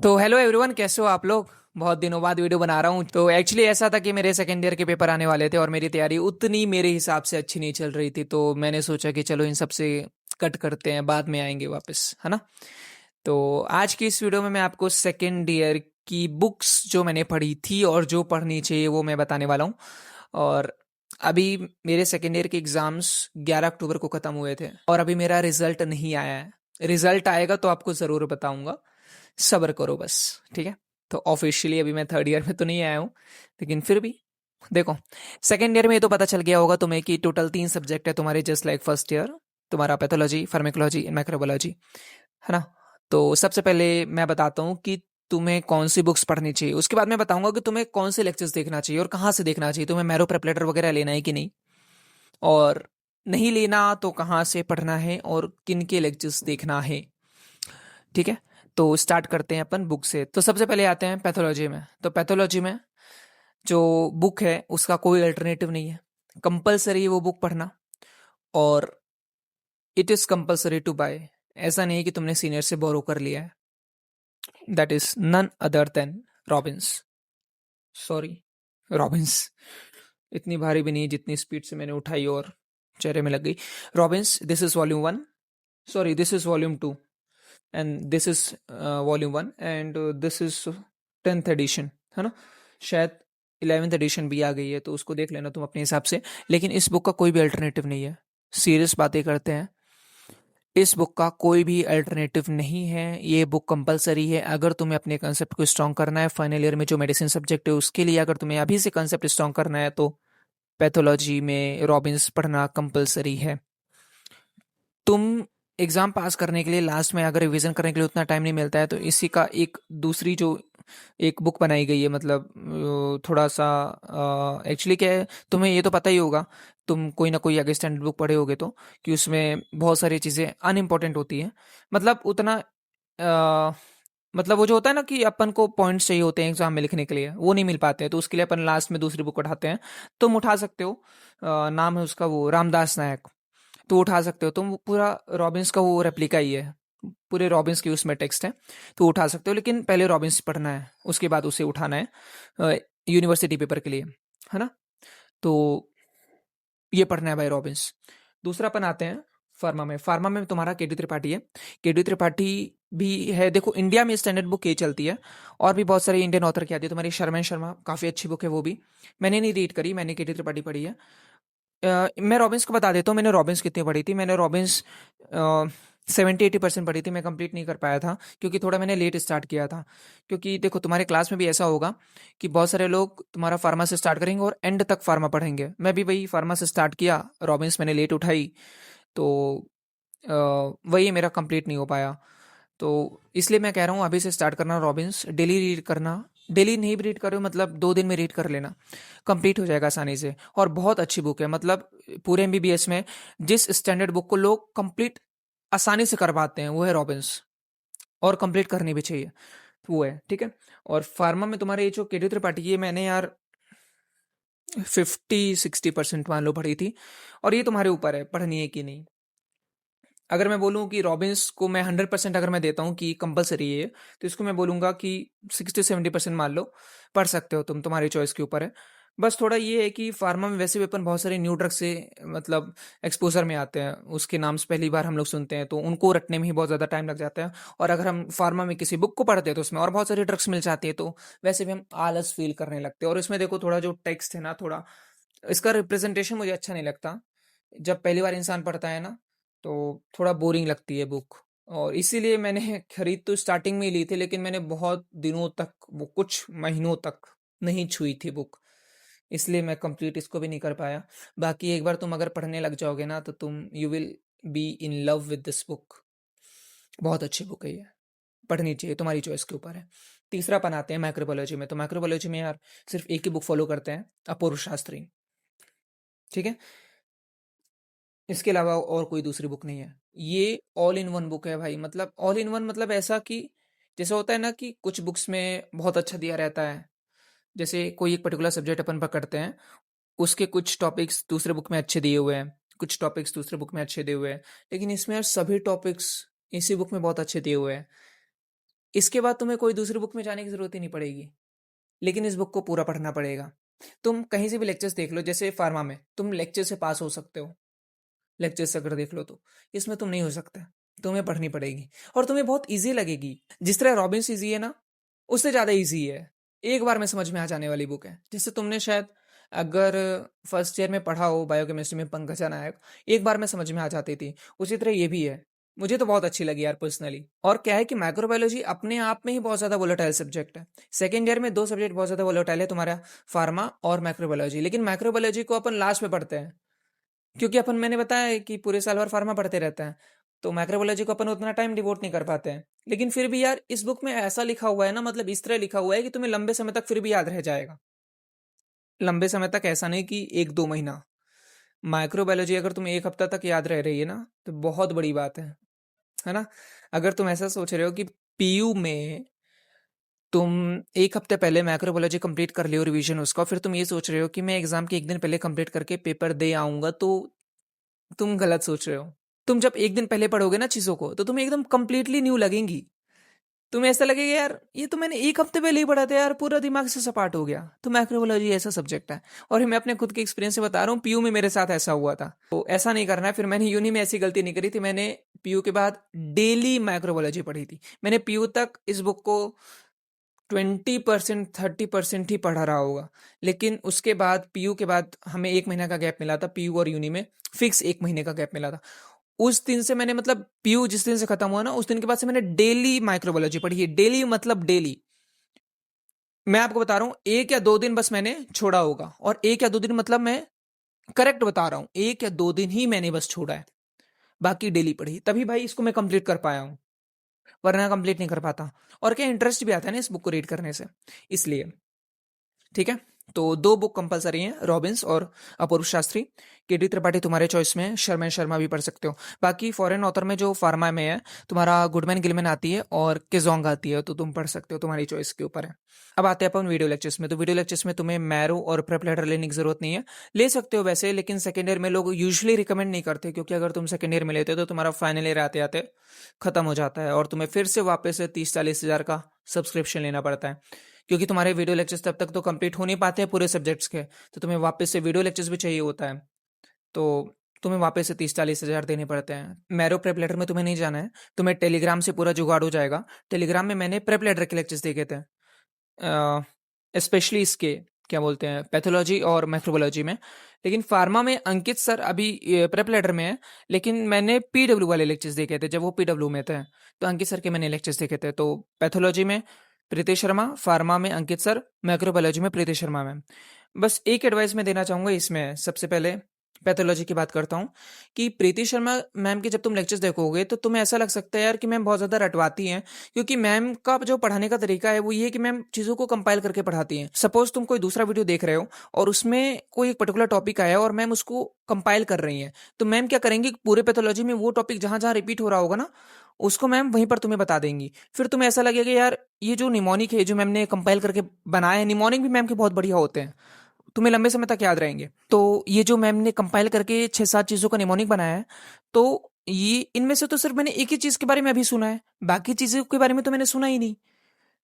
तो hello everyone, कैसे हो आप लोग। बहुत दिनों बाद वीडियो बना रहा हूँ। तो एक्चुअली ऐसा था कि मेरे सेकेंड ईयर के पेपर आने वाले थे और मेरी तैयारी उतनी मेरे हिसाब से अच्छी नहीं चल रही थी। तो मैंने सोचा कि चलो इन सब से कट करते हैं, बाद में आएंगे वापस, है ना। तो आज की इस वीडियो में मैं आपको सेकेंड ईयर की बुक्स जो मैंने पढ़ी थी और जो पढ़नी चाहिए वो मैं बताने वाला हूँ। और अभी मेरे सेकेंड ईयर के एग्जाम्स 11 अक्टूबर को ख़त्म हुए थे और अभी मेरा रिजल्ट नहीं आया है। रिजल्ट आएगा तो आपको ज़रूर बताऊंगा, सब्र करो बस। ठीक है। तो ऑफिशियली अभी मैं थर्ड ईयर में तो नहीं आया हूँ, लेकिन फिर भी देखो, सेकेंड ईयर में ये तो पता चल गया होगा तुम्हें कि टोटल 3 सब्जेक्ट है तुम्हारे, जस्ट लाइक फर्स्ट ईयर। तुम्हारा पैथोलॉजी, फार्मेकोलॉजी एंड माइक्रोबायोलॉजी, है ना। तो सबसे पहले मैं बताता हूँ कि तुम्हें कौन सी बुक्स पढ़नी चाहिए। उसके बाद मैं बताऊंगा कि तुम्हें कौन से लेक्चर्स देखना चाहिए और कहाँ से देखना चाहिए। तुम्हें मैरो प्रेपलेटर वगैरह लेना है कि नहीं, और नहीं लेना तो कहाँ से पढ़ना है और किन के लेक्चर्स देखना है। ठीक है। तो स्टार्ट करते हैं अपन बुक से। तो सबसे पहले आते हैं पैथोलॉजी में। तो पैथोलॉजी में जो बुक है उसका कोई अल्टरनेटिव नहीं है, कंपलसरी वो बुक पढ़ना। और it is compulsory to buy. ऐसा नहीं है कि तुमने सीनियर से बोरो कर लिया है। That is none other than Robbins. Sorry, Robbins. इतनी भारी भी नहीं जितनी स्पीड से मैंने उठाई और चेहरे में लग गई। Robbins, this is volume 1, sorry this is volume 2, and this is volume 1, and this is 10th edition, है ना। शायद 11th एडिशन भी आ गई है, तो उसको देख लेना तुम अपने हिसाब से। लेकिन इस बुक का कोई भी अल्टरनेटिव नहीं है। सीरियस बातें करते हैं, इस बुक का कोई भी अल्टरनेटिव नहीं है। ये बुक कंपलसरी है अगर तुम्हें अपने कंसेप्ट को स्ट्रॉन्ग करना है। फाइनल ईयर में जो मेडिसिन सब्जेक्ट है उसके लिए अगर तुम्हें अभी से कंसेप्ट स्ट्रॉन्ग करना है तो पैथोलॉजी में रॉबिन्स पढ़ना कंपलसरी है। तुम एग्जाम पास करने के लिए लास्ट में अगर रिवीजन करने के लिए उतना टाइम नहीं मिलता है तो इसी का एक दूसरी जो एक बुक बनाई गई है, मतलब थोड़ा सा एक्चुअली क्या है, तुम्हें ये तो पता ही होगा, तुम कोई ना कोई आगे स्टैंडर्ड बुक पढ़े होगे तो, कि उसमें बहुत सारी चीज़ें अनइम्पोर्टेंट होती हैं। मतलब उतना मतलब वो जो होता है ना कि अपन को पॉइंट्स चाहिए होते हैं एग्जाम में लिखने के लिए, वो नहीं मिल पाते हैं, तो उसके लिए अपन लास्ट में दूसरी बुक उठाते हैं। तुम उठा सकते हो, नाम है उसका वो रामदास नायक। तो उठा सकते हो तुम, पूरा रॉबिन्स का वो रेप्लिका ही है, पूरे रॉबिन्स की उसमें टेक्स्ट है। तो उठा सकते हो, लेकिन पहले रॉबिन्स पढ़ना है, उसके बाद उसे उठाना है यूनिवर्सिटी पेपर के लिए, है ना। तो ये पढ़ना है भाई रॉबिन्स। दूसरा अपन आते हैं फार्मा में। फार्मा में तुम्हारा केडी त्रिपाठी है। केडी त्रिपाठी भी है। देखो, इंडिया में स्टैंडर्ड बुक ये चलती है, और भी बहुत सारे इंडियन ऑथर की आती है। तुम्हारी शर्मा शर्मा काफ़ी अच्छी बुक है, वो भी मैंने नहीं रीड करी, मैंने केडी त्रिपाठी पढ़ी है। मैं रॉबिन्स को बता देता हूँ, मैंने रॉबिन्स कितनी पढ़ी थी। मैंने रॉबिन्स 70-80% पढ़ी थी। मैं कंप्लीट नहीं कर पाया था क्योंकि थोड़ा मैंने लेट स्टार्ट किया था। क्योंकि देखो, तुम्हारे क्लास में भी ऐसा होगा कि बहुत सारे लोग तुम्हारा फार्मा से स्टार्ट करेंगे और एंड तक फार्मा पढ़ेंगे। मैं भी वही फार्मा से स्टार्ट किया, रॉबिन्स मैंने लेट उठाई, तो वही मेरा कंप्लीट नहीं हो पाया। तो इसलिए मैं कह रहा हूँ अभी से स्टार्ट करना रॉबिन्स, डेली रीड करना। डेली नहीं भी रीड करो, मतलब 2 दिन में रीड कर लेना, कंप्लीट हो जाएगा आसानी से। और बहुत अच्छी बुक है, मतलब पूरे एमबीबीएस में जिस स्टैंडर्ड बुक को लोग कंप्लीट आसानी से कर पाते हैं वो है रॉबिन्स, और कंप्लीट करनी भी चाहिए, वो है। ठीक है। और फार्मा में तुम्हारे ये जो केडी त्रिपाठी, ये मैंने यार 50-60% मान लो पढ़ी थी। और ये तुम्हारे ऊपर है पढ़नी है कि नहीं। अगर मैं बोलूँ कि रॉबिन्स को मैं 100% अगर मैं देता हूँ कि कंपलसरी है, तो इसको मैं बोलूँगा कि 60-70% मान लो, पढ़ सकते हो तुम, तुम्हारी चॉइस के ऊपर है। बस थोड़ा ये है कि फार्मा में वैसे भी अपन बहुत सारे न्यू ड्रग से मतलब एक्सपोजर में आते हैं, उसके नाम से पहली बार हम लोग सुनते हैं, तो उनको रटने में ही बहुत ज़्यादा टाइम लग जाता है। और अगर हम फार्मा में किसी बुक को पढ़ते हैं तो उसमें और बहुत सारी ड्रग्स मिल जाती है, तो वैसे भी हम आलस फील करने लगते हैं। और इसमें देखो, थोड़ा जो टेक्स्ट है ना, थोड़ा इसका रिप्रेजेंटेशन मुझे अच्छा नहीं लगता। जब पहली बार इंसान पढ़ता है ना, तो थोड़ा बोरिंग लगती है बुक। और इसीलिए मैंने खरीद तो स्टार्टिंग में ही ली थी, लेकिन मैंने बहुत दिनों तक, वो कुछ महीनों तक नहीं छुई थी बुक, इसलिए मैं कंप्लीट इसको भी नहीं कर पाया। बाकी एक बार तुम अगर पढ़ने लग जाओगे ना, तो तुम you will be in love with this book. बहुत अच्छी बुक है ये, पढ़नी चाहिए, तुम्हारी चॉइस के ऊपर है। तीसरा अपन आते हैं माइक्रोबायोलॉजी में। तो माइक्रोबायोलॉजी में यार सिर्फ एक ही बुक फॉलो करते हैं, अपूर्व शास्त्री। ठीक है। इसके अलावा और कोई दूसरी बुक नहीं है। ये ऑल इन वन बुक है भाई। मतलब ऑल इन वन मतलब ऐसा कि जैसे होता है ना कि कुछ बुक्स में बहुत अच्छा दिया रहता है, जैसे कोई एक पर्टिकुलर सब्जेक्ट अपन पकड़ते हैं, उसके कुछ टॉपिक्स दूसरे बुक में अच्छे दिए हुए हैं, कुछ टॉपिक्स दूसरे बुक में अच्छे दिए हुए हैं, लेकिन इसमें यार सभी टॉपिक्स इसी बुक में बहुत अच्छे दिए हुए हैं। इसके बाद तुम्हें कोई दूसरी बुक में जाने की ज़रूरत ही नहीं पड़ेगी, लेकिन इस बुक को पूरा पढ़ना पड़ेगा। तुम कहीं से भी लेक्चर्स देख लो, जैसे फार्मा में तुम लेक्चर से पास हो सकते हो, लेक्चर्स अगर देख लो तो। इसमें तुम नहीं हो सकते, तुम्हें पढ़नी पड़ेगी और तुम्हें बहुत ईज़ी लगेगी। जिस तरह रॉबिन्स ईज़ी है ना, उससे ज़्यादा ईज़ी है। एक बार में समझ में आ जाने वाली बुक है। जैसे तुमने शायद अगर फर्स्ट ईयर में पढ़ा हो बायोकेमिस्ट्री में पंकजा नायक, एक बार में समझ में आ जाती थी। उसी तरह ये भी है। मुझे तो बहुत अच्छी लगी यार पर्सनली। और क्या है कि माइक्रोबायोलॉजी अपने आप में ही बहुत ज़्यादा वोलेटाइल सब्जेक्ट है। सेकंड ईयर में 2 सब्जेक्ट बहुत ज़्यादा वोलेटाइल है तुम्हारा, फार्मा और माइक्रोबायोलॉजी। लेकिन माइक्रोबायोलॉजी को अपन लास्ट में पढ़ते हैं, क्योंकि अपन मैंने बताया है कि पूरे साल भर फार्मा पढ़ते रहते हैं, तो माइक्रोबायोलॉजी को अपन उतना टाइम डिवोट नहीं कर पाते हैं। लेकिन फिर भी यार इस बुक में ऐसा लिखा हुआ है ना, मतलब इस तरह लिखा हुआ है कि तुम्हें लंबे समय तक फिर भी याद रह जाएगा। लंबे समय तक ऐसा नहीं कि 1-2 महीना। माइक्रोबायोलॉजी अगर तुम्हें 1 हफ्ता तक याद रह रही है ना, तो बहुत बड़ी बात है ना? अगर तुम ऐसा सोच रहे हो कि पीयू में तुम 1 हफ्ते पहले माइक्रोबायोलॉजी कंप्लीट कर लियो रिवीजन उसका, और फिर तुम ये सोच रहे हो कि मैं एग्जाम के 1 दिन पहले कंप्लीट करके पेपर दे आऊँगा, तो तुम गलत सोच रहे हो। तुम जब 1 दिन पहले पढ़ोगे ना चीज़ों को, तो तुम्हें एकदम कंप्लीटली न्यू लगेंगी। तुम्हें ऐसा लगेगा यार ये तो मैंने 1 हफ्ते पहले ही पढ़ा था यार, पूरा दिमाग से सपाट हो गया। तो माइक्रोबायोलॉजी ऐसा सब्जेक्ट है, और ये मैं अपने खुद के एक्सपीरियंस से बता रहा हूँ, पीयू में मेरे साथ ऐसा हुआ था। तो ऐसा नहीं करना है। फिर मैंने यूनी में ऐसी गलती नहीं करी थी, मैंने पीयू के बाद डेली माइक्रोबायोलॉजी पढ़ी थी। मैंने पीयू तक इस बुक को 20% 30% ही पढ़ा रहा होगा। लेकिन उसके बाद पीयू के बाद हमें 1 महीना का गैप मिला था, पीयू और यूनी में फिक्स 1 महीने का गैप मिला था। उस दिन से मैंने, मतलब पीयू जिस दिन से खत्म हुआ ना, उस दिन के बाद से मैंने डेली माइक्रोबायोलॉजी पढ़ी है। डेली मतलब डेली। मैं आपको बता रहा हूँ 1 या 2 दिन बस मैंने छोड़ा होगा, और 1 या 2 दिन मतलब मैं करेक्ट बता रहा हूँ, 1 या 2 दिन ही मैंने बस छोड़ा है, बाकी डेली पढ़ी। तभी भाई इसको मैं कंप्लीट कर पाया हूँ, वरना कंप्लीट नहीं कर पाता। और क्या इंटरेस्ट भी आता है ना इस बुक को रीड करने से, इसलिए। ठीक है, तो 2 बुक कंपलसरी हैं, रॉबिन्स और अपूर्व शास्त्री। केडी त्रिपाठी तुम्हारे चॉइस में है, शर्मा शर्मा भी पढ़ सकते हो। बाकी फॉरेन ऑथर में जो फार्मा में है तुम्हारा गुडमैन गिलमैन आती है और केजोंग आती है, तो तुम पढ़ सकते हो, तुम्हारी चॉइस के ऊपर है। अब आते हैं अपन वीडियो लेक्चर्स में। तो वीडियो लेक्चर्स में तुम्हें मैरो और प्रेप लेटर लेने की जरूरत नहीं है। ले सकते हो वैसे, लेकिन सेकेंड ईयर में लोग यूजुअली रिकमेंड नहीं करते, क्योंकि अगर तुम सेकेंड ईयर में लेते हो तो तुम्हारा फाइनल ईयर आते आते खत्म हो जाता है, और तुम्हें फिर से वापस से 30-40 हज़ार का सब्सक्रिप्शन लेना पड़ता है, क्योंकि तुम्हारे वीडियो लेक्चर्स तब तक तो कंप्लीट हो नहीं पाते हैं पूरे सब्जेक्ट्स के। तो तुम्हें वापस से वीडियो लेक्चर्स भी चाहिए होता है, तो तुम्हें वापस से 30-40 हज़ार देने पड़ते हैं। मैरो प्रेप लेटर में तुम्हें नहीं जाना है, तुम्हें टेलीग्राम से पूरा जुगाड़ हो जाएगा। टेलीग्राम में मैंने प्रेप लेटर के लेक्चर्स देखे थे, स्पेशली इसके क्या बोलते हैं, पैथोलॉजी और माइक्रोबायोलॉजी में। लेकिन फार्मा में अंकित सर अभी प्रेप लेटर में है, लेकिन मैंने पीडब्ल्यू वाले लेक्चर्स देखे थे जब वो पीडब्ल्यू में थे, तो अंकित सर के मैंने लेक्चर्स देखे थे। तो पैथोलॉजी में प्रीति शर्मा, फार्मा में अंकित सर, माइक्रोबायोलॉजी में प्रीति शर्मा में। बस एक एडवाइस मैं देना चाहूँगा इसमें, सबसे पहले पैथोलॉजी की बात करता हूँ, कि प्रीति शर्मा मैम के जब तुम लेक्चर्स देखोगे तो तुम्हें ऐसा लग सकता है यार कि मैम बहुत ज़्यादा रटवाती हैं, क्योंकि मैम का जो पढ़ाने का तरीका है वो ये है कि मैम चीज़ों को कंपाइल करके पढ़ाती हैं। सपोज तुम कोई दूसरा वीडियो देख रहे हो और उसमें कोई एक पर्टिकुलर टॉपिक आया और मैम उसको कंपाइल कर रही हैं, तो मैम क्या करेंगी, पूरे पैथोलॉजी में वो टॉपिक जहाँ जहाँ रिपीट हो रहा होगा ना, उसको मैम वहीं पर तुम्हें बता देंगी। फिर तुम्हें ऐसा लगेगा यार ये जो निमोनिक है जो मैम ने कंपाइल करके बनाया है, निमोनिक भी मैम के बहुत बढ़िया होते हैं, तुम्हें लंबे समय तक याद रहेंगे। तो ये जो मैम ने कंपाइल करके 6-7 चीज़ों का निमोनिक बनाया है, तो ये इनमें से तो सिर्फ मैंने एक ही चीज़ के बारे में अभी सुना है, बाकी चीज़ों के बारे में तो मैंने सुना ही नहीं।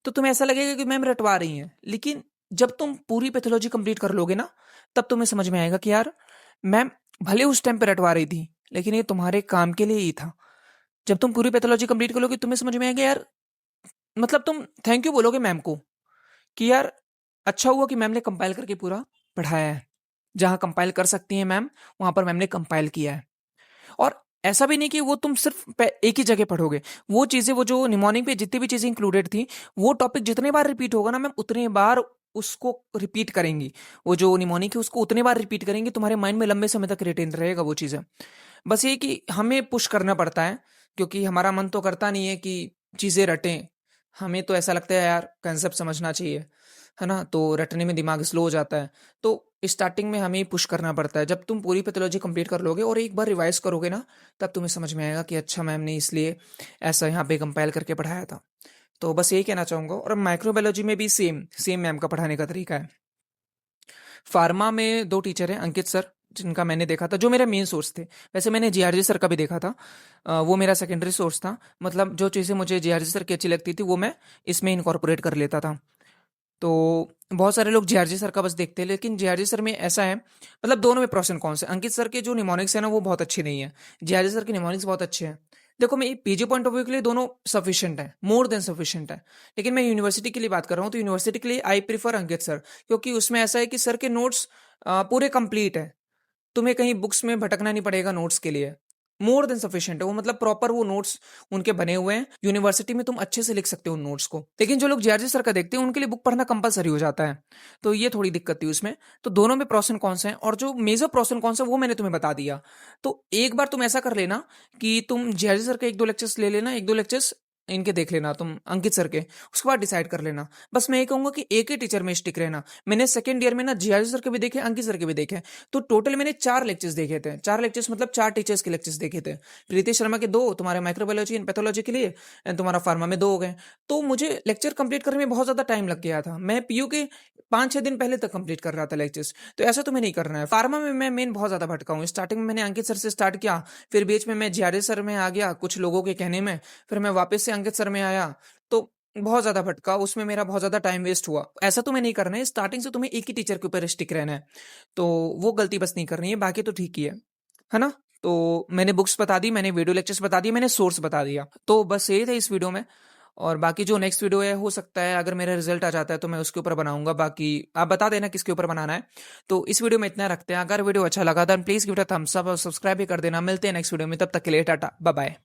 तो तुम्हें ऐसा लगेगा कि मैम रटवा रही हैं, लेकिन जब तुम पूरी पैथोलॉजी कंप्लीट कर लोगे ना, तब तुम्हें समझ में आएगा कि यार मैम भले उस टाइम पे रटवा रही थी, लेकिन ये तुम्हारे काम के लिए ही था। जब तुम पूरी पैथोलॉजी कंप्लीट कर लोगे तुम्हें समझ में आएगा यार, मतलब तुम थैंक यू बोलोगे मैम को कि यार अच्छा हुआ कि मैम ने कंपाइल करके पूरा पढ़ाया है। जहाँ कंपाइल कर सकती हैं मैम, वहाँ पर मैम ने कंपाइल किया है। और ऐसा भी नहीं कि वो तुम सिर्फ एक ही जगह पढ़ोगे, वो चीज़ें, वो जो निमोनिक पे जितनी भी चीज़ें इंक्लूडेड थी, वो टॉपिक जितने बार रिपीट होगा ना मैम, उतने बार उसको रिपीट करेंगी। वो जो निमोनिक है उसको उतने बार रिपीट करेंगे, तुम्हारे माइंड में लंबे समय तक रिटेन रहेगा वो चीज़ें। बस ये कि हमें पुश करना पड़ता है, क्योंकि हमारा मन तो करता नहीं है कि चीज़ें रटें। हमें तो ऐसा लगता है यार कंसेप्ट समझना चाहिए, है ना? तो रटने में दिमाग स्लो हो जाता है। तो स्टार्टिंग में हमें पुश करना पड़ता है। जब तुम पूरी पैथोलॉजी कंप्लीट कर लोगे और एक बार रिवाइज करोगे ना, तब तुम्हें समझ में आएगा कि अच्छा मैम ने इसलिए ऐसा यहाँ पे कंपाइल करके पढ़ाया था। तो बस यही कहना चाहूँगा। और माइक्रोबायोलॉजी में भी सेम सेम मैम का पढ़ाने का तरीका है। फार्मा में 2 टीचर हैं, अंकित सर जिनका मैंने देखा था, जो मेरे मेन सोर्स थे। वैसे मैंने जीआरजी सर का भी देखा था, वो मेरा सेकेंडरी सोर्स था। मतलब जो चीज़ें मुझे जीआरजी सर की अच्छी लगती थी वो मैं इसमें इनकॉर्पोरेट कर लेता था। तो बहुत सारे लोग जीआरजी सर का बस देखते हैं, लेकिन जीआरजी सर में ऐसा है, मतलब दोनों में प्रोस एंड कॉन्स है। अंकित सर के जो निमोनिक्स है ना वो बहुत अच्छी नहीं है, जीआरजी सर के निमोनिक्स बहुत अच्छे हैं। देखो, मैं पीजी पॉइंट ऑफ व्यू के लिए दोनों सफिशिएंट है, मोर देन सफिशिएंट है। लेकिन मैं यूनिवर्सिटी के लिए बात कर रहा हूँ, तो यूनिवर्सिटी के लिए आई प्रीफर अंकित सर, क्योंकि उसमें ऐसा है कि सर के नोट्स पूरे कंप्लीट है। तुम्हें कहीं बुक्स में भटकना नहीं पड़ेगा नोट्स के लिए। मोर देन सफिशिएंट है वो, मतलब प्रॉपर वो नोट्स उनके बने हुए हैं। यूनिवर्सिटी में तुम अच्छे से लिख सकते हो उन नोट्स को। लेकिन जो लोग जीआरजी सर का देखते हैं उनके लिए बुक पढ़ना कंपलसरी हो जाता है। तो ये थोड़ी दिक्कत थी उसमें। तो दोनों में प्रोस एंड कॉन्स हैं, और जो मेजर प्रोस एंड कॉन्स है वो मैंने तुम्हें बता दिया। तो एक बार तुम ऐसा कर लेना कि तुम जीआरजी सर के एक दो लेक्चर्स ले लेना, एक दो लेक्चर्स इनके देख लेना तुम, अंकित सर के। उसके बाद डिसाइड कर लेना। बस मैं ये कहूंगा कि एक ही टीचर में स्टिक रहना। मैंने सेकंड ईयर में ना जीआरजी सर के भी देखे, अंकित सर के भी देखे। तो टोटल मैंने 4 लेक्चर्स देखे थे। 4 लेक्चर्स मतलब 4 टीचर्स के लेक्चर्स देखे थे। प्रीति शर्मा के 2, तुम्हारे माइक्रोबायोलॉजी एंड पैथोलॉजी के लिए, एंड तुम्हारा फार्मा में 2 हो गए। तो मुझे लेक्चर कंप्लीट करने में बहुत ज्यादा टाइम लग गया था। मैं पीयू के 5-6 दिन पहले तक कंप्लीट कर रहा था लेक्चर्स। तो ऐसा तुम्हें नहीं करना है। फार्मा में मैं मेन बहुत ज्यादा भटका हूँ। स्टार्टिंग में मैंने अंकित सर से स्टार्ट किया, फिर बीच में मैं जीआरजी सर में आ गया कुछ लोगों के कहने में, फिर मैं वापस से अंकित सर में आया। तो बहुत ज्यादा भटका, उसमें मेरा बहुत ज्यादा टाइम वेस्ट हुआ। ऐसा तुम्हें नहीं करना है, स्टार्टिंग से तुम्हें एक ही टीचर के ऊपर स्टिक रहना है। तो वो गलती बस नहीं करनी है, बाकी तो ठीक ही है ना? तो मैंने बुक्स बता दी, मैंने वीडियो लेक्चर्स बता दिए, मैंने सोर्स बता दिया। तो बस यही था इस वीडियो में। और बाकी जो नेक्स्ट वीडियो है, हो सकता है अगर मेरा रिजल्ट आ जाता है तो मैं उसके ऊपर बनाऊंगा। बाकी आप बता देना किसके ऊपर बनाना है। तो इस वीडियो में इतना रखते हैं। अगर वीडियो अच्छा लगा तो please give it a thumbs up और सब्सक्राइब भी कर देना। मिलते हैं नेक्स्ट वीडियो में, तब तक के लिए टाटा बाय बाय।